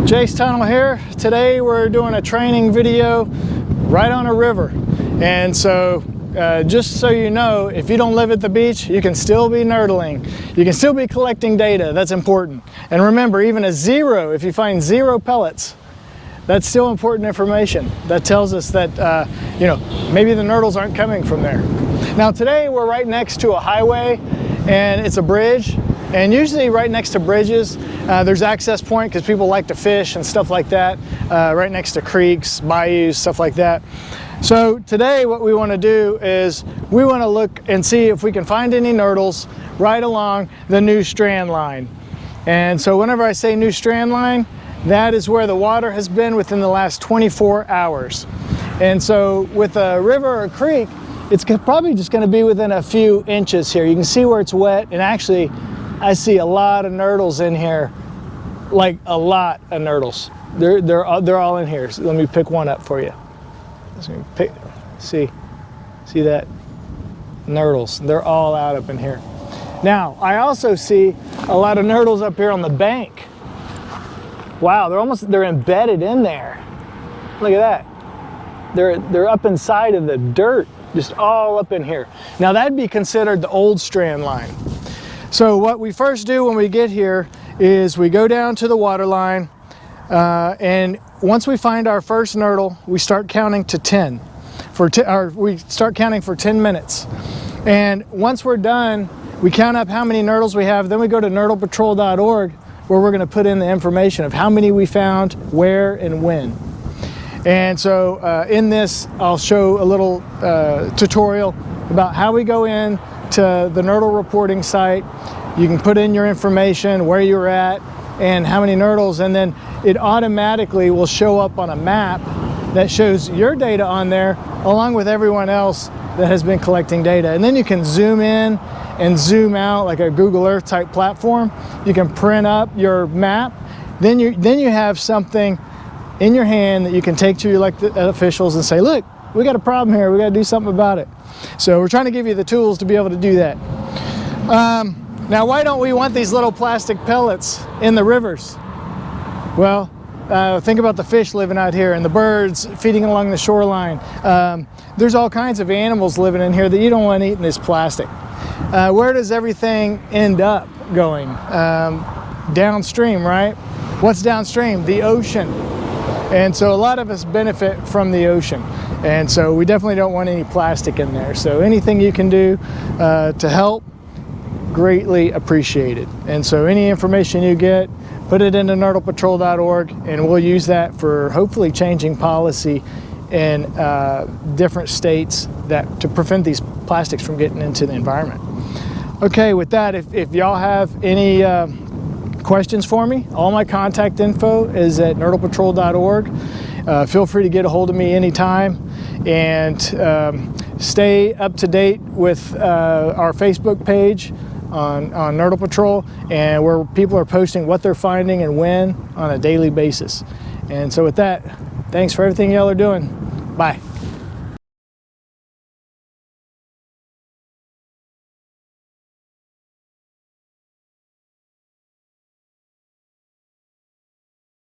Jace Tunnell here. Today we're doing a training video right on a river. And so just so you know, if you don't live at the beach, you can still be nurdling. You can still be collecting data. That's important. And remember, even a 0, if you find 0 pellets, that's still important information. That tells us that, you know, maybe the nurdles aren't coming from there. Now today we're right next to a highway and it's a bridge. And usually right next to bridges, there's access point because people like to fish and stuff like that, right next to creeks, bayous, stuff like that. So today what we want to do is we want to look and see if we can find any nurdles right along the new Strand Line. And so whenever I say new Strand Line, that is where the water has been within the last 24 hours. And so with a river or a creek, it's probably just going to be within a few inches here. You can see where it's wet, and actually I see a lot of nurdles in here, like a lot of nurdles. They're all in here. So let me pick one up for you. See that? Nurdles. They're all out up in here. Now, I also see a lot of nurdles up here on the bank. Wow, they're embedded in there. Look at that. They're up inside of the dirt, just all up in here. Now that'd be considered the old Strand Line. So what we first do when we get here is we go down to the water line, and once we find our first nurdle, we start counting to 10. We start counting for 10 minutes. And once we're done, we count up how many nurdles we have. Then we go to nurdlepatrol.org, where we're going to put in the information of how many we found, where, and when. And so in this, I'll show a little tutorial about how we go in to the nurdle reporting site. You can put in your information, where you're at, and how many nurdles, and then it automatically will show up on a map that shows your data on there, along with everyone else that has been collecting data. And then you can zoom in and zoom out like a Google Earth type platform. You can print up your map. Then you have something in your hand that you can take to your elected officials and say, look, we got a problem here, we got to do something about it. So we're trying to give you the tools to be able to do that. Now, why don't we want these little plastic pellets in the rivers? Well, think about the fish living out here and the birds feeding along the shoreline. There's all kinds of animals living in here that you don't want eating this plastic. Where does everything end up going? Downstream, right? What's downstream? The ocean. And so a lot of us benefit from the ocean. And so we definitely don't want any plastic in there. So anything you can do to help, greatly appreciated. And so any information you get, put it into nurdlepatrol.org, and we'll use that for hopefully changing policy in different states to prevent these plastics from getting into the environment. Okay, with that, if y'all have any questions for me, all my contact info is at nurdlepatrol.org. Feel free to get a hold of me anytime, and stay up to date with our Facebook page on Nurdle Patrol, and where people are posting what they're finding and when on a daily basis. And so with that, thanks for everything y'all are doing. Bye.